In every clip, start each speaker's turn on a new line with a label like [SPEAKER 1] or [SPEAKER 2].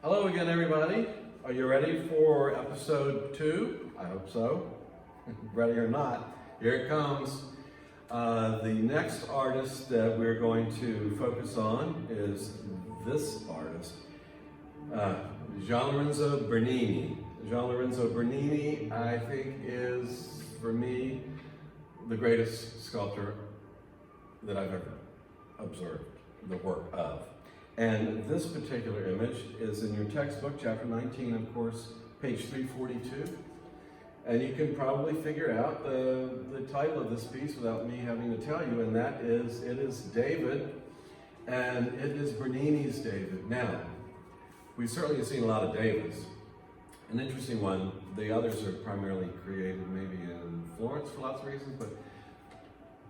[SPEAKER 1] Hello again, everybody. Are you ready for episode 2? I hope so. Ready or not, here it comes. The next artist that we're going to focus on is this artist, Gian Lorenzo Bernini. Gian Lorenzo Bernini, I think, is, for me, the greatest sculptor that I've ever observed the work of. And this particular image is in your textbook, chapter 19, of course, page 342. And you can probably figure out the title of this piece without me having to tell you, and that is, it is David, and it is Bernini's David. Now, we've certainly seen a lot of Davids. An interesting one, the others are primarily created maybe in Florence for lots of reasons,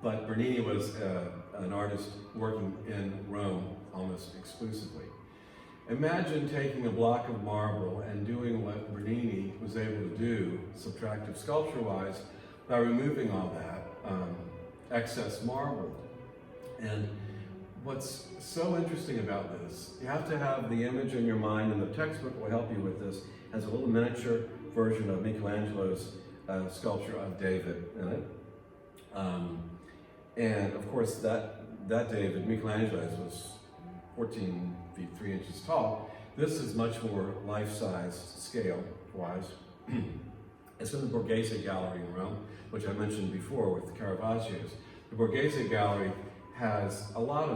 [SPEAKER 1] but Bernini was an artist working in Rome almost exclusively. Imagine taking a block of marble and doing what Bernini was able to do, subtractive sculpture-wise, by removing all that excess marble. And what's so interesting about this, you have to have the image in your mind, and the textbook will help you with this. It has a little miniature version of Michelangelo's sculpture of David in it. And of course, that David, Michelangelo's, was 14 feet 3 inches tall. This is much more life-size scale-wise. It's in the Borghese Gallery in Rome, which I mentioned before with the Caravaggios. The Borghese Gallery has a lot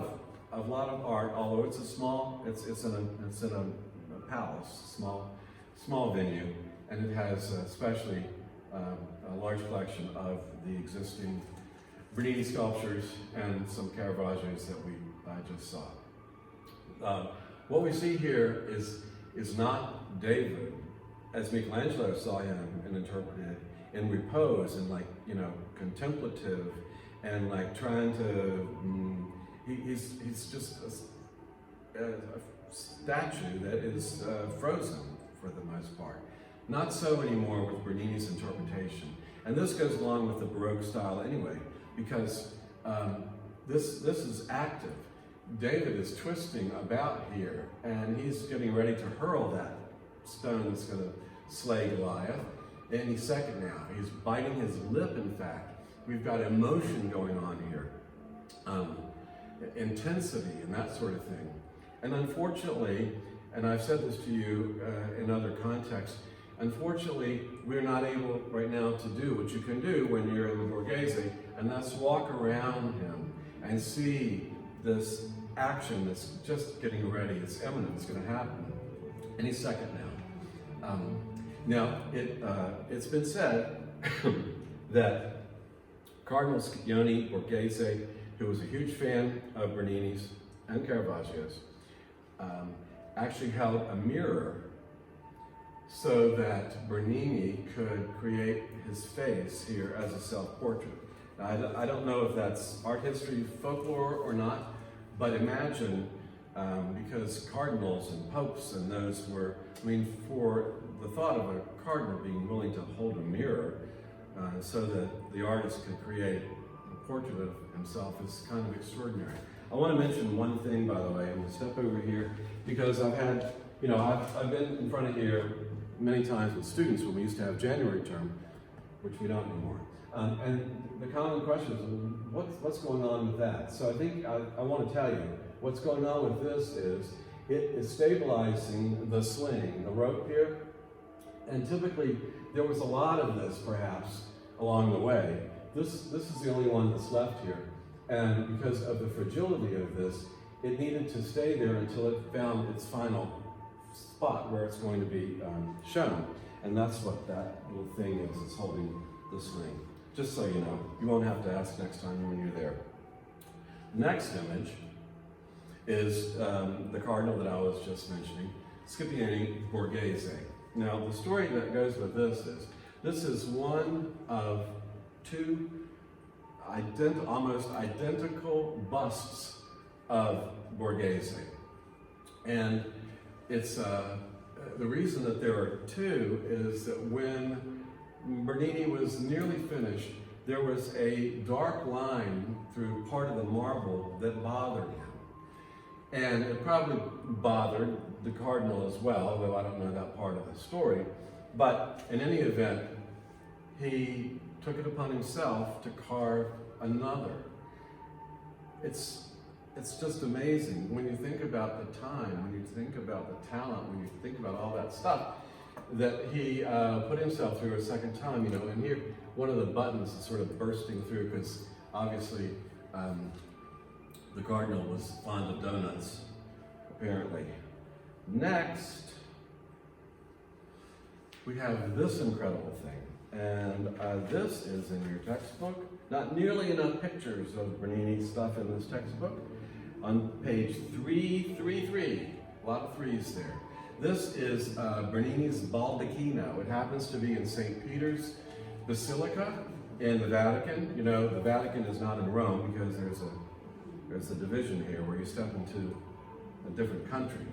[SPEAKER 1] of art, although it's in a palace, small venue, and it has especially a large collection of the existing Bernini sculptures and some Caravaggios that I just saw. What we see here is not David, as Michelangelo saw him and interpreted it, in repose and contemplative and trying to. He's just a statue that is frozen for the most part. Not so anymore with Bernini's interpretation, and this goes along with the Baroque style anyway, because this is active. David is twisting about here, and he's getting ready to hurl that stone that's going to slay Goliath any second now. He's biting his lip, in fact. We've got emotion going on here, intensity and that sort of thing. And unfortunately, and I've said this to you in other contexts, unfortunately, we're not able right now to do what you can do when you're in the Borghese, and that's walk around him and see this action that's just getting ready. It's imminent. It's going to happen any second now. Now, it's been said that Cardinal Scipione Borghese, who was a huge fan of Bernini's and Caravaggios, actually held a mirror so that Bernini could create his face here as a self-portrait. Now, I don't know if that's art history, folklore or not, but imagine, because cardinals and popes and those were, for the thought of a cardinal being willing to hold a mirror so that the artist could create a portrait of himself is kind of extraordinary. I want to mention one thing, by the way. I'm going to step over here because I've had, I've been in front of here many times with students when we used to have January term, which we don't anymore. And the common question is, what's going on with that? So I think I want to tell you, what's going on with this is, it is stabilizing the sling, the rope here. And typically, there was a lot of this, perhaps, along the way. This is the only one that's left here. And because of the fragility of this, it needed to stay there until it found its final spot where it's going to be shown. And that's what that little thing is. It's holding the sling. Just so you know, you won't have to ask next time when you're there. Next image is the cardinal that I was just mentioning, Scipione Borghese. Now, the story that goes with this is one of two almost identical busts of Borghese. And it's the reason that there are two is that when Bernini was nearly finished, there was a dark line through part of the marble that bothered him. And it probably bothered the cardinal as well, though I don't know that part of the story. But in any event, he took it upon himself to carve another. It's just amazing when you think about the time, when you think about the talent, when you think about all that stuff, that he put himself through a second time, you know. And here, one of the buttons is sort of bursting through because obviously the cardinal was fond of donuts, apparently. Next, we have this incredible thing. And this is in your textbook. Not nearly enough pictures of Bernini stuff in this textbook. On page 333, a lot of threes there. This is Bernini's Baldacchino. It happens to be in St. Peters Basilica in the Vatican. You know, the Vatican is not in Rome because there's a division here where you step into a different country.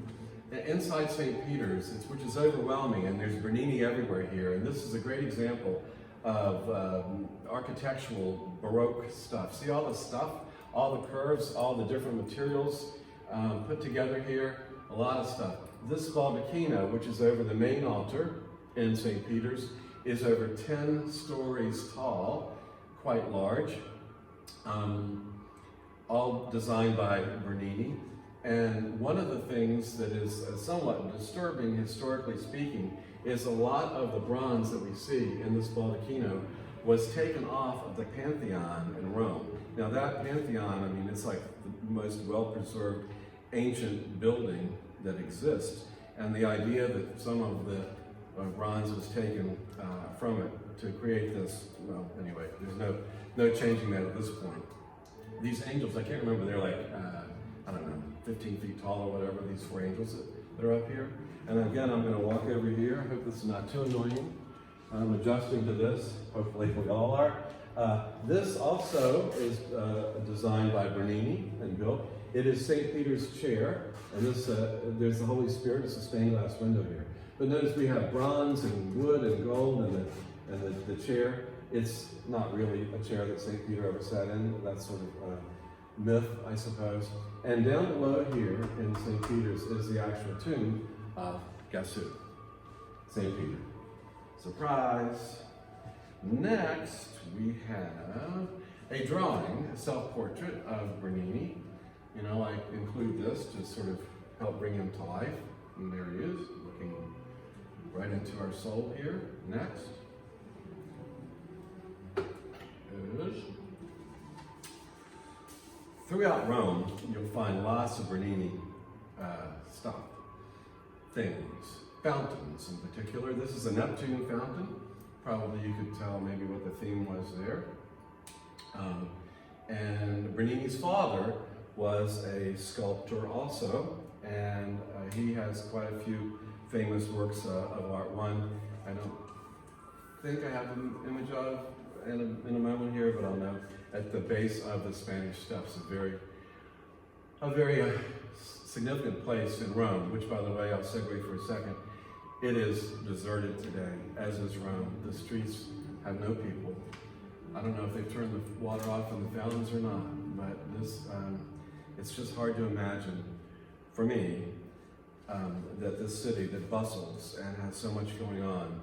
[SPEAKER 1] Inside St. Peter's, which is overwhelming, and there's Bernini everywhere here, and this is a great example of architectural Baroque stuff. See all the stuff, all the curves, all the different materials put together here, a lot of stuff. This baldacchino, which is over the main altar in St. Peter's, is over 10 stories tall, quite large, all designed by Bernini. And one of the things that is somewhat disturbing, historically speaking, is a lot of the bronze that we see in this baldacchino was taken off of the Pantheon in Rome. Now that Pantheon, I mean, it's like the most well-preserved ancient building that exists. And the idea that some of the bronze was taken from it to create this, well, anyway, there's no changing that at this point. These angels, I can't remember, they're like, I don't know, 15 feet tall or whatever, these four angels that are up here. And again, I'm going to walk over here. I hope this is not too annoying. I'm adjusting to this. Hopefully we all are. This also is designed by Bernini and built. It is St. Peter's chair, and this there's the Holy Spirit. It's a stained glass window here. But notice we have bronze and wood and gold and the chair. It's not really a chair that St. Peter ever sat in. That's sort of myth, I suppose. And down below here in St. Peter's is the actual tomb of, guess who? St. Peter. Surprise! Next, we have a drawing, a self-portrait of Bernini. You know, I include this to sort of help bring him to life. And there he is, looking right into our soul here. Next is, throughout Rome, you'll find lots of Bernini stuff, things, fountains in particular. This is a Neptune fountain. Probably you could tell maybe what the theme was there. And Bernini's father was a sculptor also, and he has quite a few famous works of art. One I don't think I have an image of in a moment here, but I'll know. At the base of the Spanish Steps, a very significant place in Rome, which, by the way, I'll segue for a second. It is deserted today, as is Rome. The streets have no people. I don't know if they've turned the water off in the fountains or not, but it's just hard to imagine, for me, that this city that bustles and has so much going on,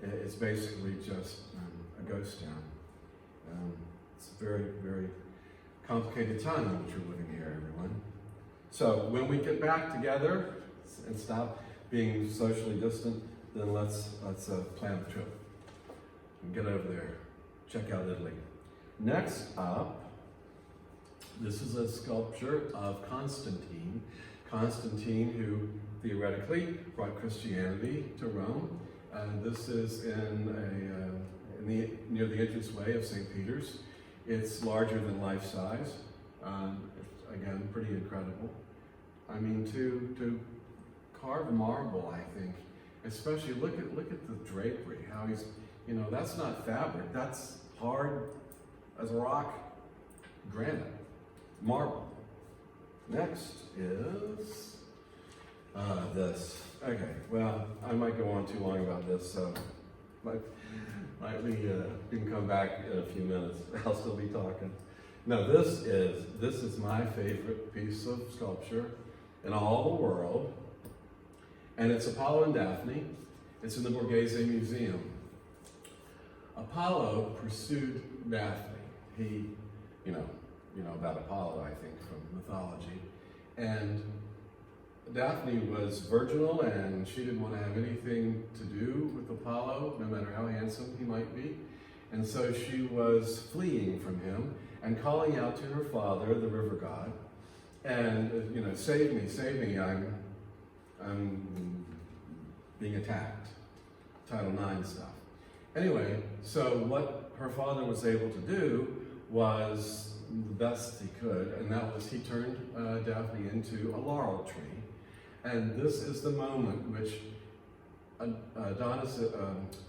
[SPEAKER 1] it's basically just a ghost town. It's a very, very complicated time in which we're living here, everyone. So when we get back together and stop being socially distant, then let's plan a trip and get over there, check out Italy. Next up, this is a sculpture of Constantine. Constantine, who theoretically brought Christianity to Rome. This is near the entranceway of St. Peter's. It's larger than life size. Again, pretty incredible. I mean, to carve marble, I think, especially look at the drapery. How he's, you know, that's not fabric. That's hard as a rock, granite, marble. Next is this. Okay, well, I might go on too long about this, so we can come back in a few minutes. I'll still be talking. No, this is my favorite piece of sculpture. in all the world, and it's Apollo and Daphne. It's in the Borghese Museum. Apollo pursued Daphne. He, you know about Apollo, I think, from mythology. And Daphne was virginal, and she didn't want to have anything to do with Apollo, no matter how handsome he might be. And so she was fleeing from him and calling out to her father, the river god, and, save me, I'm being attacked. Title IX stuff. Anyway, so what her father was able to do was the best he could, and that was he turned Daphne into a laurel tree. And this is the moment which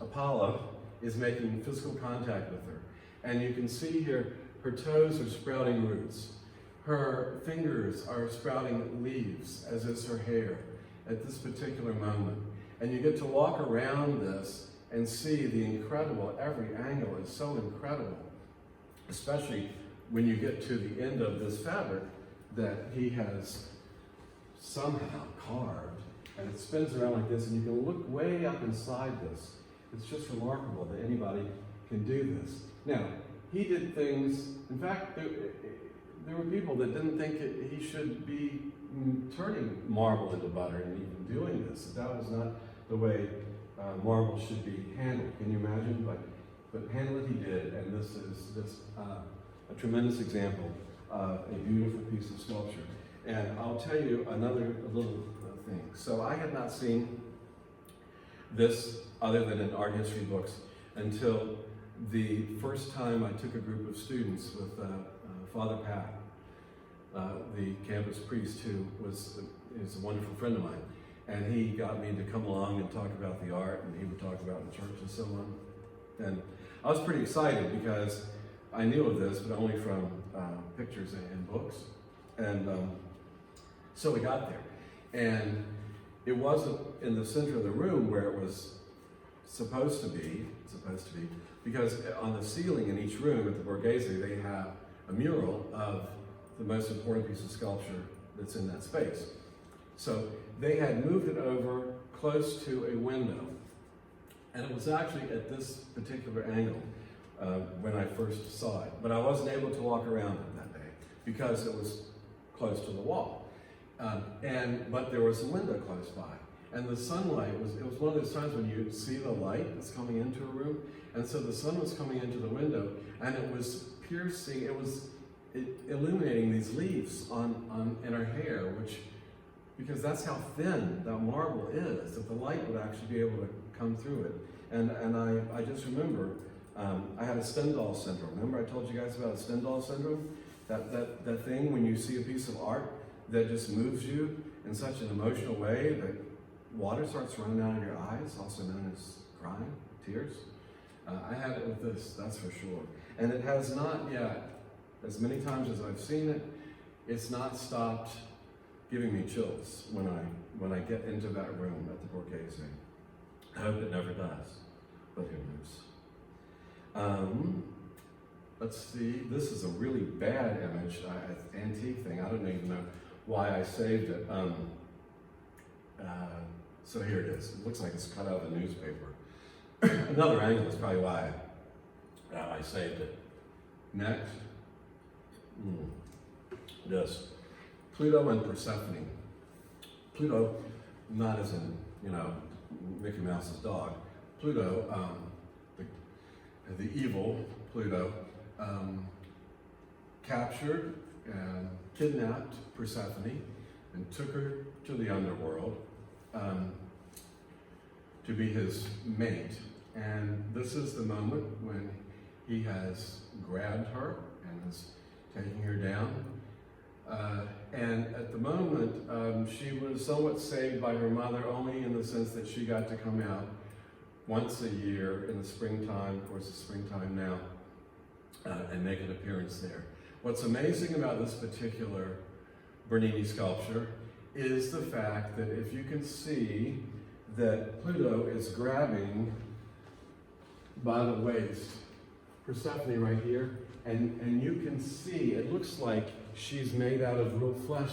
[SPEAKER 1] Apollo is making physical contact with her. And you can see here, her toes are sprouting roots. Her fingers are sprouting leaves, as is her hair, at this particular moment. And you get to walk around this and see the incredible, every angle is so incredible, especially when you get to the end of this fabric that he has somehow carved, and it spins around like this, and you can look way up inside this. It's just remarkable that anybody can do this. Now, he did things, in fact, there were people that didn't think he should be turning marble into butter and even doing this. That was not the way marble should be handled. Can you imagine? But handle it he did, and this is just a tremendous example of a beautiful piece of sculpture. And I'll tell you another little thing. So I had not seen this other than in art history books until the first time I took a group of students with Father Pat, the campus priest who is a wonderful friend of mine. And he got me to come along and talk about the art, and he would talk about the church and so on. And I was pretty excited because I knew of this, but only from pictures and books. And so we got there. And it wasn't in the center of the room where it was supposed to be, because on the ceiling in each room at the Borghese, they have a mural of the most important piece of sculpture that's in that space. So they had moved it over close to a window. And it was actually at this particular angle when I first saw it. But I wasn't able to walk around it that day because it was close to the wall. But there was a window close by. And the sunlight it was one of those times when you see the light that's coming into a room. And so the sun was coming into the window, and it was piercing, it was illuminating these leaves in her hair, because that's how thin that marble is, that the light would actually be able to come through it. And I just remember, I had a Stendhal syndrome. Remember I told you guys about a Stendhal syndrome? That thing when you see a piece of art that just moves you in such an emotional way that water starts running out of your eyes, also known as crying, tears. I had it with this, that's for sure. And it has not yet, as many times as I've seen it, it's not stopped giving me chills when I get into that room at the Borghese. I hope it never does, but who knows? Let's see, this is a really bad image, antique thing. I don't even know why I saved it. So here it is. It looks like it's cut out of a newspaper. Another angle is probably why I saved it. Next. This. Pluto and Persephone. Pluto, not as in, Mickey Mouse's dog. Pluto, the evil Pluto, captured and kidnapped Persephone and took her to the underworld to be his mate. And this is the moment when he has grabbed her and is taking her down. And at the moment, she was somewhat saved by her mother, only in the sense that she got to come out once a year in the springtime, of course it's springtime now, and make an appearance there. What's amazing about this particular Bernini sculpture is the fact that if you can see that Pluto is grabbing by the waist Persephone right here, and you can see, it looks like she's made out of real flesh.